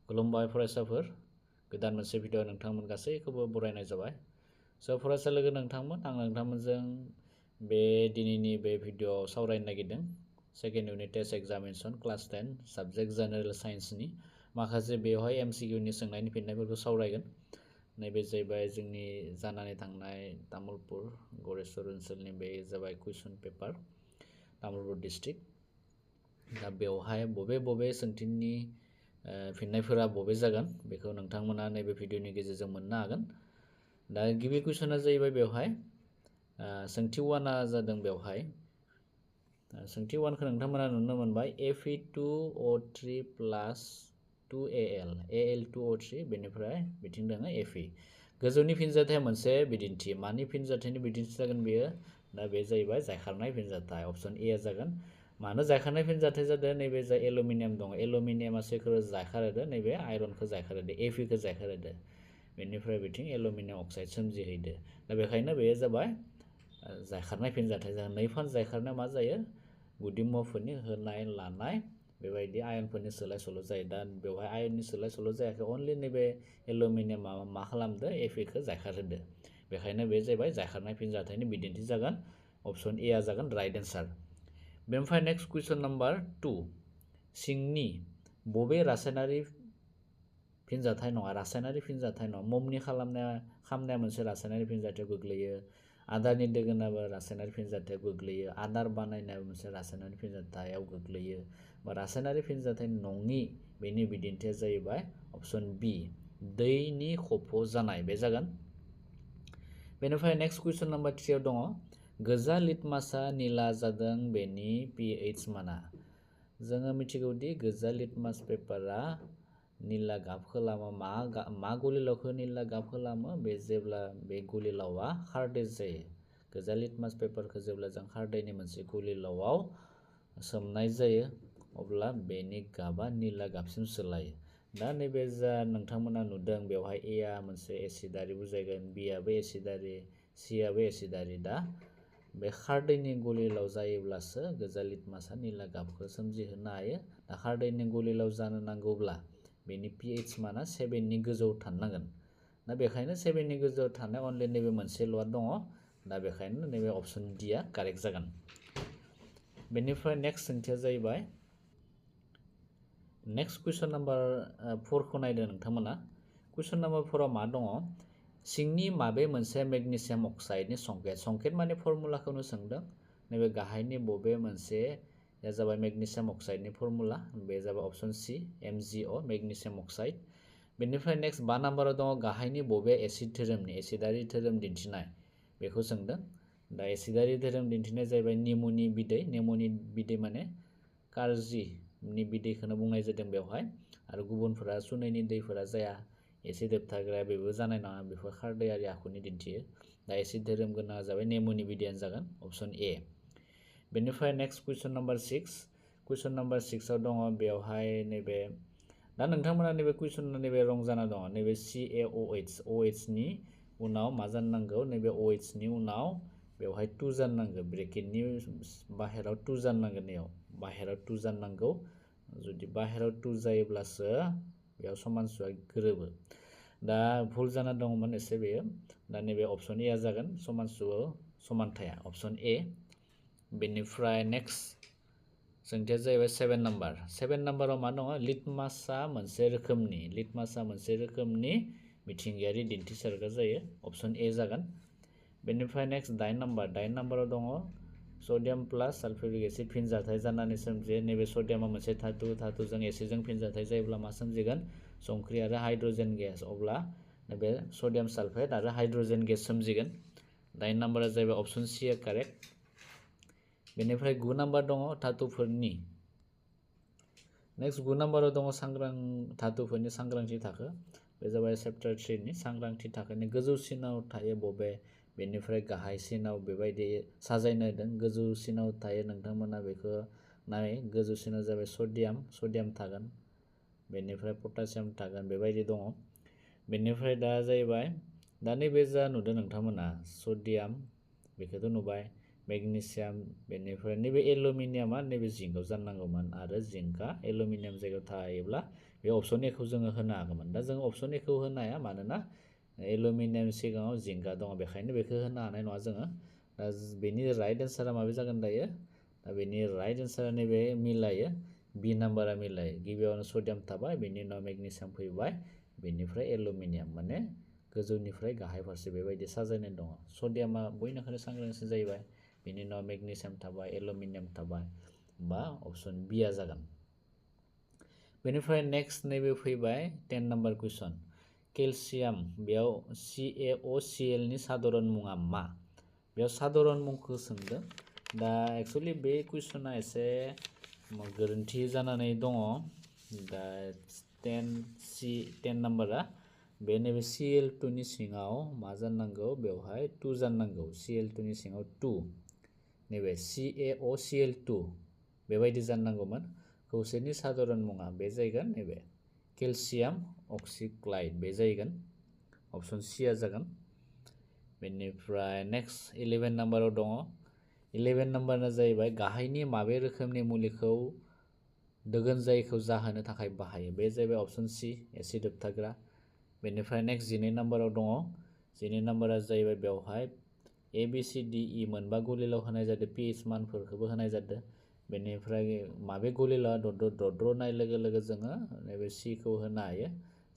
खुलुमबाय फरायसाफोर गोदान मोनसे भिडिअ नोंथांमोन गासैखौबो बरायनाय जाबाय स' फरायसा लोगो नोंथांमोन आं नोंथांमोनजों बे दिनैनि बे भिडिअआव सावरायनो नागिरदों second unit test examination class 10 subject general साइन्सनि माखासे बेवहाय एमसिकिउनि सोंनायनि फिननायफोरखौ सावरायगोन नैबे जाहैबाय जोंनि जानानै थांनाय तामुलपुर गरेस्वर ओनसोलनि बे जाबाय कुइसन पेपार तामुलपुर डिस्ट्रिक्ट दा बेवहाय बबे सोंथिनि फिननायफोरा बबे जागोन बेखौ नोंथांमोना नैबे भिडिअनि गेजेरजों मोननो हागोन दा गिबि कुइसना जाहैबाय बेवहाय सोंथि 1आ जादों बेवहाय सोंथि 1खौ नोंथांमोना नुनो मोनबाय Fe2O3 प्लस 2Al Al2O3 बेनिफ्राय बिथिं दङ Fe गोजौनि फिनजाथाया मोनसे बिदिन्थि मानि फिनजाथायनि बिदिन्थि जागोन बेयो दा बे जाहैबाय जायखारनाय फिनजाथाय अप्शन ए जागोन मानो जायखारनाय फिनजाथाय जादों नैबे जा एलुमिनियाम दङ एलुमिनियामा सोरखौ जायखारहोदो नैबे आयरनखौ जायखारहोदो Feखौ जायखारहोदो बेनिफ्राय बिथिं एलुमिनियाम अक्साइड सोमजिहोदो दा बेखायनो बेयो जाबाय जायखारनाय फिनजाथाय जागोन नैफान जायखारनाया मा जायो गुदि मुवाफोरनि होनाय लानाय बेबायदि आयनफोरनि सोलाय सोल' जायो दा बेवहाय आयननि सोलाय सोल' जायाखै अनलि नैबे एलुमिनियामा मा खालामदो Feखौ जायखारहोदो बेखायनो बे जाबाय जायखारनाय फिनजाथायनि बिदिन्थि जागोन अप्शन ए आ जागोन राइट एन्सार बेनिफ्राय नेक्स्ट कुइसन नाम्बार 2 सिंनि बबे रासायनारि फिनजाथाय नङा रासायनारि फिनजाथाय नङा ममनि खामनाया मोनसे रासायनारि फिनजाथायाव गोग्लैयो आदारनि दोगोनाबो रासायनारि फिनजाथायाव गोग्लैयो आदार बानायनायाबो मोनसे रासायनारि फिनजाथायाव गोग्लैयो बा रासायनारि फिनजाथाय नङि बेनि बिदिन्थिया जाहैबाय अप्शन बी दैनि खफ' जानाय बे जागोन बेनिफ्राय नेक्स्ट कुइसन नाम्बार 3 आव दङ गोजा लिटमासआ निला जादों बेनि pH माना जोङो मिथिगौदि गोजा लिटमास पेपारा निला गाब खालामो मा गुलिलावखौ निला गाब खालामो बे जेब्ला बे गुलिलावआ खारदै जायो गोजा लिटमास पेपारखौ जेब्ला जों खारदैनि मोनसे गुलिलावआव सोमनाय जायो अब्ला बेनि गाबा निला गाबसिम सोलायो दा नैबे जा नोंथांमोना नुदों बेवहाय ए आ मोनसे एसिडारि बुजायगोन बी आबो एसिडारि सी आबो एसिडारि दा बे खारदैनि गुलिलाव जायोब्लासो गोजा लिटमासआ निला गाबखौ सोमजिहोनो हायो दा खारदैनि गुलिलाव जानो नांगौब्ला बेनि pH माना 7 नि गोजौआव थानांगोन दा बेखायनो 7 नि गोजौआव थानाय अनलि नैबे मोनसेल'आ दङ दा बेखायनो नैबे अप्शन डि आ कारेक्ट जागोन बेनिफ्राय नेक्स्ट सोंथिया जाहैबाय नेक्स्ट कुइसन नाम्बार 4 खौ नायदो नोंथांमोना कुइसन नाम्बार 4 आव मा दङ सिंनि माबे मोनसे मेग्नेसियाम अक्साइडनि संकेत माने फर्मुलाखौनो सोंदों नैबे गाहायनि बबे मोनसे जाबाय मेग्नेसियाम अक्साइडनि फर्मुला बे जाबाय option C MgO magnesium oxide बेनिफ्राय नेक्स्ट 5 नाम्बाराव दङ गाहायनि बबे एसिड धोरोमनि एसिडारि धोरोम दिन्थिनाय बेखौ सोंदों दा एसिडारि धोरोम दिन्थिनाय जाहैबाय नेमुनि बिदै माने कारजिनि बिदैखौनो बुंनाय जादों बेवहाय आरो गुबुनफोरा सुनैनि दैफोरा जाया एसिड होबथाग्रा बेबो जानाय नङा बेफोर खारदैयारि आखुनि दिन्थियो दा एसिड धोरोम गोनाङा जाबाय नेमुनि बिदैयानो जागोन अप्शन ए बेनिफ्राय नेक्स्ट कुइसन नाम्बार 6 कुइसन नाम्बार 6 आव दङ बेवहाय नैबे दा नोंथांमोना नैबे कुइसन नैबे रं जाना दङ नैबे CaOH नि उनाव मा जानो नांगौ नैबे OH नि उनाव बेवहाय 2 जानो नांगौ ब्रेकेटनि बाहेराव 2 जानो नांगोन नैयाव बाहेराव 2 जानो नांगौ जुदि बाहेराव 2 जायोब्लासो बेयाव समानसुआ गोरोबो दा भुल जाना दङमोन एसे बेयो दा नैबे अप्शन ए आ जागोन समानसुआव समानथाया अप्शन ए बेनिफ्राय नेक्स्ट सोंथिया जाहैबाय 7 नाम्बाराव मा दङ लिटमासआ मोनसे रोखोमनि मिथिंगायारि दिन्थिसारग्रा जायो अप्शन ए जागोन बेनिफ्राय नेक्स्ट 8 नाम्बाराव दङ सडियाम प्लास सालफ्युरिक एसिड फिनजाथाय जानानै सोमजियो नैबे सडियामा मोनसे धातुजों एसिडजों फिनजाथाय जायोब्ला मा सोमजिगोन संख्रि आरो हाइड्रोजेन गेस अब्ला नैबे सडियाम सालफेट आरो हाइड्रोजेन गेस सोमजिगोन 9 नाम्बारा जाहैबाय अप्शन सी आ कारेक्ट बेनिफ्राय 9 नाम्बार दङ धातुफोरनि नेक्स्ट 9 नाम्बाराव दङ धातुफोरनि सांग्रांथि थाखो बे जाबाय चैप्टार 3 नि सांग्रांथि थाखोनि गोजौसिनाव थायो बबे बेनिफ्राय गाहायसिनाव बेबायदि साजायनो होदों गोजौसिनाव थायो नोंथांमोना बेखौ नाय गोजौसिनाव जाबाय सडियाम थागोन बेनिफ्राय पटासियाम थागोन बेबायदि दङ बेनिफ्राय दा जाहैबाय दा नैबे जा नुदों नोंथांमोना सडियाम बेखौथ' नुबाय मेग्नेसियाम बेनिफ्राय नैबे एलुमिनियामा नैबे जिंकआव जानांगौमोन आरो जिंकआ एलुमिनियाम जायगायाव थायोब्ला बे अपसन ए खौ जोङो होनो हागौमोन। दा जों अपसन ए खौ होनो हाया मानोना एलुमिनियाम सिगाङाव जिंकआ दङ, बेखायनो बेखौ होनो हानाय नङा जोङो। दा बेनि राइट एन्सारा माबे जागोन दायो? दा बेनि राइट एन्सारा नैबे मिलायो, बि नाम्बारा मिलायो। गिबियावनो सडियाम थाबाय, बेनि उनाव मेग्नेसियाम फैबाय, बेनिफ्राय एलुमिनियाम, माने गोजौनिफ्राय गाहाय फारसे बेबायदि साजायनाय दङ। सडियामा बयनिख्रुइ सांग्रांसिन जाहैबाय, बेनि उनाव मेग्नेसियाम थाबाय, एलुमिनियाम थाबाय, बा अपसन बिआ जागोन। बेनिफ्राय नेक्स्ट नैबे फैबाय 10 नाम्बार कुइसन। केलसियाम, बेयाव CaOCl नि साधारन मुङा मा? बेयाव साधारन मुंखौ सोंदों। दा एक्सुअलि बे कुइसना एसे गोरोन्थि जानानै दङ। दा 10 नाम्बारा बे नैबे Cl2 नि सिङाव मा जानांगौ? बेवहाय 2 जानांगौ। Cl2 नि सिङाव 2, नैबे CaOCl2 बेबायदि जानांगौमोन। खौसेनि साधारन मुङा बे जायगोन नैबे केलसियाम अक्सिक्लाइड, बे जायगोन अपसन सिआ जागोन। बेनिफ्राय नेक्स्ट 11 नाम्बाराव दङ। 11 नाम्बारा जाहैबाय गाहायनि माबे रोखोमनि मुलिखौ दोगोन जायैखौ जाहोनो थाखाय बाहायो? बे जाहैबाय अपसन सि, एसिड होबथाग्रा। बेनिफ्राय नेक्स्ट 12 नाम्बाराव दङ। 12 नाम्बारा जाहैबाय बेवहाय ABCDE मोनबा गलिलाव होनाय जादों, pH मानफोरखौबो होनाय जादों। बेनिफ्राय माबे गलिलाव दद्रनाय लोगो लोगो जोङो नैबे सिखौ होनो हायो,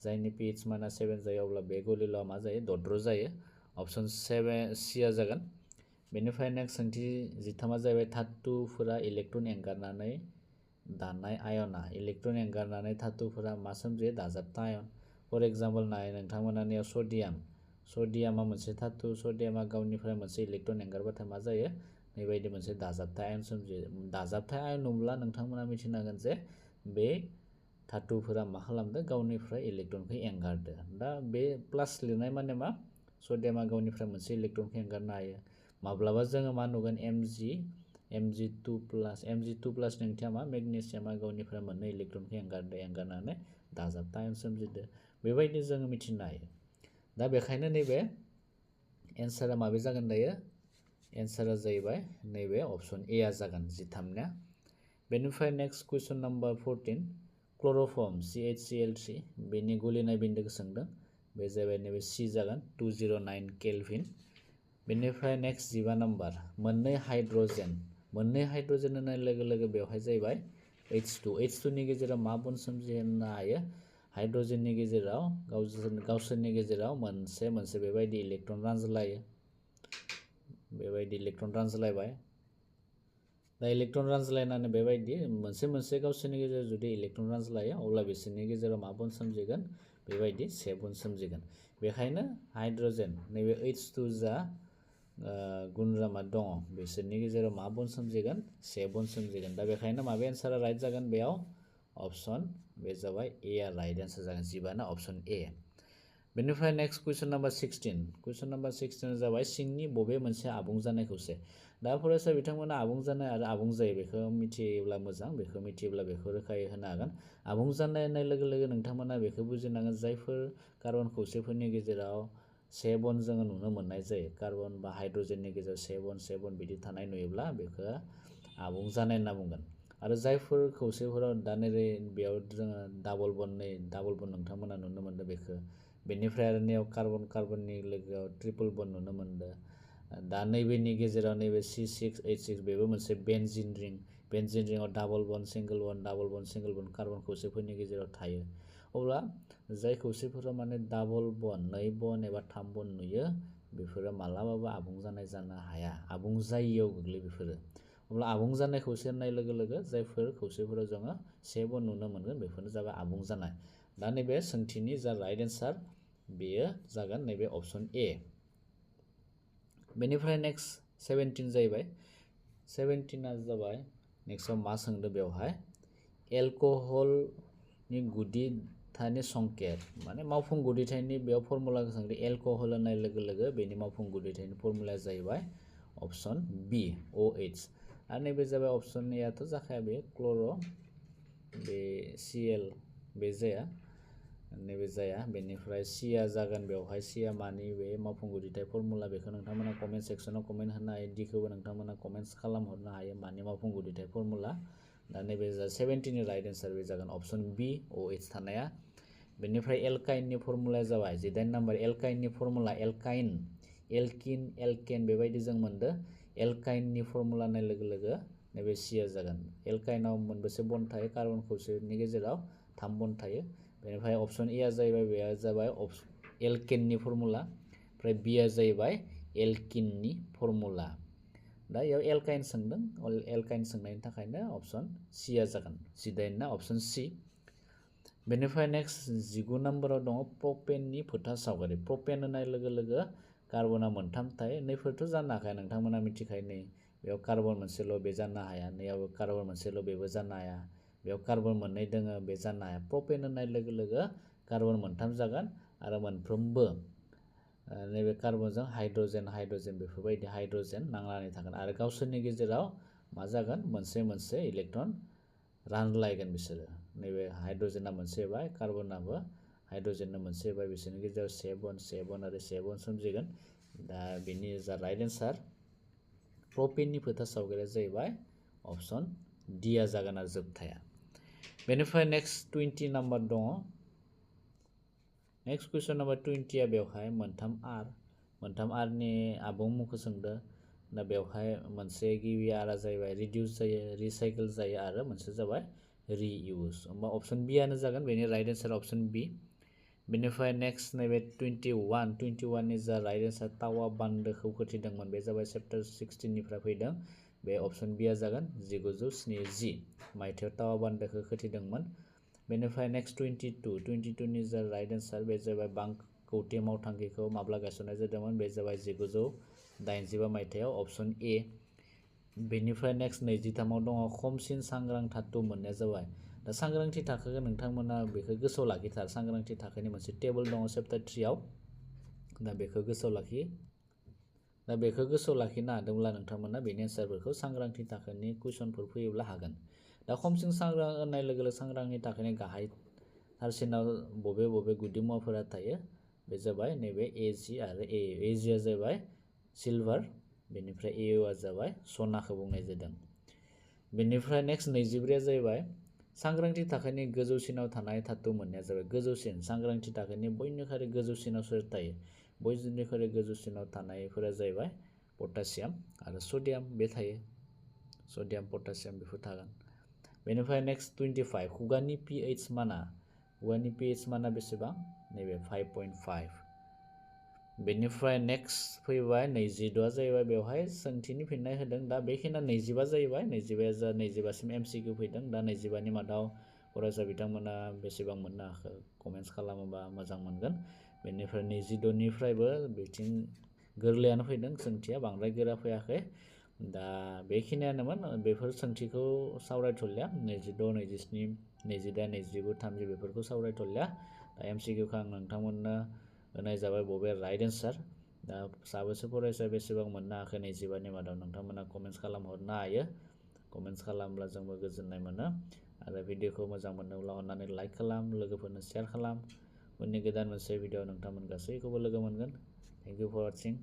जायनि pH माना 7 जायो, अब्ला बे गलिलाव मा जायो? दद्र जायो। अपसन 7 सिआ जागोन। बेनिफ्राय नेक्स्ट सोंथि 13 जाहैबाय धातुफोरा इलेक्ट्रन एंगारनानै दानाय आयना, इलेक्ट्रन एंगारनानै धातुफोरा मा सोमजियो? दाजाबथा आयन। फर एग्जाम्पल नाय नोंथांमोनानियाव सडियाम, सडियामा मोनसे धातु, सडियामा गावनिफ्राय मोनसे इलेक्ट्रन एंगारबाथाय मा जायो? बेबायदि मोनसे दाजाबथा आयन सोमजियो। दाजाबथा आयन नुब्ला नोंथांमोना मिथिनांगोन जे बे धातुफोरा मा खालामदों? गावनिफ्राय इलेक्ट्रनखौ एंगारदो। दा बे प्लास लिरनाय माने मा? सडियामा गावनिफ्राय मोनसे इलेक्ट्रनखौ एंगारनो हायो। माब्लाबा जोङो मा नुगोन? Mg2+, Mg2+ ओंथिया मा? मेग्नेसियामा गावनिफ्राय मोननै इलेक्ट्रनखौ एंगारनानै दाजाबथा आयन सोमजिदो। बेबायदि जोङो मिथिनो हायो। दा बेखायनो नैबे एन्सारा माबे जागोन दायो? एन्सारा जाहैबाय नैबे अपसन ए आ जागोन 13निया। बेनिफ्राय नेक्स्ट कुइसन नाम्बार 14, क्ल'र'फर्म CHCl3 बेनि गलिनाय बिन्दोखौ सोंदों। बे जाहैबाय नैबे सि जागोन, 209 केल्भिन। बेनिफ्राय नेक्स्ट 15 नाम्बार, मोननै हाइड्रजेन होननाय लोगो लोगो बेवहाय जाहैबाय H2 नि गेजेराव मा बन्ड सोमजिहोनो हायो? हाइड्रजेननि गेजेराव गावसोरनि गेजेराव मोनसे बेबायदि इलेक्ट्रन रानज्लायो, बेबायदि इलेक्ट्रन रानज्लायबाय। दा इलेक्ट्रन रानज्लायनानै बेबायदि मोनसे गावसोरनि गेजेराव जुदि इलेक्ट्रन रानज्लायो, अब्ला बिसोरनि गेजेराव मा बन्ड सोमजिगोन? बेबायदि से बन्ड सोमजिगोन। बेखायनो हाइड्रजेन नैबे H2 जा गुनरामा दङ, बिसोरनि गेजेराव मा बन्ड सोमजिगोन? से बन्ड सोमजिगोन। दा बेखायनो माबे एन्सारा राइट जागोन बेयाव? अपसन बे जाबाय ए आ राइट एन्सार जागोन, 15 अपसन ए। बेनिफ्राय नेक्स्ट कुइसन नाम्बार 16। कुइसन नाम्बार 16 जाबाय सिंनि बबे मोनसे आबुं जानाय खौसे? दा फरायसा बिथांमोना आबुं जानाय आरो आबुं जायै बेखौ मिथियोब्ला मोजां, बेखौ मिथियोब्ला बेखौ रोखायै होनो हागोन। आबुं जानाय होननाय लोगो लोगो नोंथांमोना बेखौ बुजिनांगोन जायफोर कार्बन खौसेफोरनि गेजेराव से बन्ड जोङो नुनो मोननाय जायो, कार्बन बा हाइड्रजेननि गेजेराव से बन्ड बिदि थानाय नुयोब्ला बेखौ आबुं जानाय होनना बुंगोन। आरो जायफोर खौसेफोराव दा नैबे बेयाव जोङो डाबल बन्ड नोंथांमोना नुनो मोनदों बेखौ। बेनिफ्राय आरो नैयाव कार्बननि लोगोआव ट्रिपल बन्ड नुनो मोनदों। दा नैबेनि गेजेराव नैबे C6H6 बेबो मोनसे बेन्जिन रिंआव double bond single bond carbon खौसेफोरनि गेजेराव थायो। अब्ला जाय खौसेफोराव माने डाबल बन्ड, 2 बन्ड एबा 3 बन्ड नुयो, बेफोरो मालाबाबो आबुं जानाय जानो हाया, आबुं जायियाव गोग्लैयो बेफोरो। अब्ला आबुं जानाय खौसे होननाय लोगो लोगो जायफोर खौसेफोराव जोङो से बन्ड नुनो मोनगोन, बेफोरनो जाबाय आबुं जानाय। दा नैबे सोंथिनि जा राइट एन्सार बेयो जागोन नैबे अपसन ए। बेनिफ्राय नेक्स्ट 17 जाहैबाय। 17आ जाबाय नेक्स्टआव मा सोंदों बेवहाय? एलकहलनि गुदिथायनि संकेत, माने मावफुं गुदिथायनि बेयाव फर्मुलाखौ सोंदों। एलकहल होननाय लोगो लोगो बेनि मावफुं गुदिथायनि फर्मुलाया जाहैबाय अपसन बि, OH। आरो नैबे जाबाय अपसन एआथ' जाखाया, बे क्ल'र', बे Cl बे जाया। नैबे जाया बेनिफ्राय सिया जागोन बेवहाय सिया मानि बे मावफुं गुदिथाय फर्मुला बेखौ नोंथांमोना कमेन्ट सेक्सनाव कमेन्ट होनो हायो डिखौबो नोंथांमोना कमेन्ट्स खालामहरनो हायो मानि मावफुं गुदिथाय फर्मुला दा नैबे जा 17 नि राइट एन्सार बे जागोन अप्शन बी OH थानाया बेनिफ्राय एल्काइननि फर्मुलाया जाबाय 18 नाम्बार एल्काइननि फर्मुला एल्काइन एल्किन एल्केन बेबायदि जों मोनदो एल्काइननि फर्मुला होननाय लोगो लोगो नैबे सिया जागोन एल्काइनाव मोनबेसे बन्ड थायो कार्बन खौसेनि गेजेराव 3 बन्ड थायो बेनिफ्राय अप्शन ए आ जाहैबाय बेया जाबाय एल्केननि फर्मुला ओमफ्राय बी आ जाहैबाय एल्किननि फर्मुला दा याव एल्काइन सोंदों एल्काइन सोंनायनि थाखायनो अप्शन सी आ जागोन 18 ना अप्शन सी बेनिफ्राय नेक्स्ट 19 नाम्बाराव दङ प्रपेननि फोथा सावगारि प्रपेन होननाय लोगो लोगो कार्बना मोनथाम थायो नैफोरथ' जानो हाखाया नोंथांमोना मिथिखायो नै बेयाव कार्बन मोनसेल' बे जानो हाया नैयाव कार्बन मोनसेल' बेबो जानो हाया बेयाव कार्बन मोननै दोङो बे जानो हाया प्रपेन होननाय लोगो लोगो कार्बन मोनथाम जागोन आरो मोनफ्रोमबो नैबे कार्बनजों हाइड्रजेन हाइड्रजेन बेफोरबायदि हाइड्रजेन नांनानै थागोन आरो गावसोरनि गेजेराव मा जागोन मोनसे इलेक्ट्रन रानलायगोन बिसोरो नैबे हाइड्रजेना मोनसे होबाय कार्बनाबो हाइड्रजेननो मोनसे होबाय बिसोरनि गेजेराव 7 बन्ड आरो 7 बन्ड सोमजिगोन दा बेनि जा राइट एन्सार प्रपेननि फोथा सावगारिया जाहैबाय अप्शन डी आ जागोन आरो जोबथाया बेनिफ्राय नेक्स्ट 20 नाम्बार दङ नेक्स्ट कुइसन नम्बर 20 आ बेवहाय मोनथाम आरनि आबुं मुंखौ सोंदो दा बेवहाय मोनसे गिबि आरआ जाहैबाय रिडिउस जायो रिसाइकेल जायो आरो मोनसे जाबाय रिइउज होमबा अप्शन बी आनो जागोन बेनि राइट एन्सार अप्शन बी बेनिफ्राय नेक्स्ट नैबे 21 नि जा राइट एन्सार टावा बान्दोखौ खोथिदोंमोन बे जाबाय चेप्टार 16 निफ्राय फैदों बे अप्शन बी आ जागोन 1970 मायथाइयाव टावा बान्दोखौ खोथिदोंमोन बेनिफ्राय नेक्स्ट 22 नि जा राइट एन्सार बे जाबाय बांकौटे मावथांखिखौ माब्ला गायसननाय जादोंमोन बे जाबाय 1985 मायथाइयाव अप्शन ए बेनिफ्राय नेक्स्ट 23 आव दङ खमसिन सांग्रां धातु मोननाया जाबाय दा सांग्रांथि थाखोखौ नोंथांमोना बेखौ गोसोआव लाखिथार सांग्रांथि थाखोनि मोनसे टेबल दङ चेप्टार 3 आव दा बेखौ गोसोआव लाखिनो हादोंब्ला नोंथांमोना बेनि एन्सारफोरखौ सांग्रांथि थाखोनि कुइसनफोर फैयोब्ला हागोन दा खमसिन सांग्रां होननाय लोगो लोगो सांग्रांनि थाखोनि गाहाय थारसिनाव बबे गुदि मुवाफोरा थायो बे जाबाय नैबे एजि आरो एजिया जाबाय सिलभार बेनिफ्राय एअ आ जाबाय सनाखौ बुंनाय जादों बेनिफ्राय नेक्स्ट 24 आ जाहैबाय सांग्रांथि थाखोनि गोजौसिनाव थानाय धातु मोननाया जाबाय गोजौसिन सांग्रांथि थाखोनि बयनिख्रुइ गोजौसिनाव सोर थायो बयनिख्रुइ गोजौसिनाव थानायफोरा जाहैबाय पटासियाम आरो सडियाम बे थायो सडियाम पटासियाम बेफोर थागोन बेनिफ्राय नेक्स्ट 25 खुगानि pH माना बेसेबां नैबे 5.5 बेनिफ्राय नेक्स्ट फैबाय 22 जाहैबाय बेवहाय सोंथिनि फिननाय होदों दा बेखिनिया 25 जाहैबाय 25 सिम MCQ फैदों दा 25 नि मादाव फरायसा बिथांमोना बेसेबां मोननो हाखो कमेन्ट्स खालामोबा मोजां मोनगोन बेनिफ्राय 22 निफ्रायबो बिथिं गोरलैयानो फैदों सोंथिया बांद्राय गोरा फैयाखै दा बेखिनियानोमोन बेफोर सोंथिखौ सावरायथ'लिया 26 27 28 29 30 बेफोरखौ सावरायथ'लिया दा MCQखौ आं नोंथांमोननो होनाय जाबाय बबे राइट एन्सार दा साबेसे फरायसा बेसेबां मोननो हाखो 25 नि मादाव नोंथांमोना कमेन्ट्स खालामहरनो हायो कमेन्ट्स खालामब्ला जोंबो गोजोननाय मोनो आरो भिडिअखौ मोजां मोनोब्ला अन्नानै लाइक खालाम लोगोफोरनो शेयार खालाम उननि गोदान मोनसे भिडिअ नोंथांमोन गासैखौबो लोगो मोनगोन थेंक इउ फर वाचिं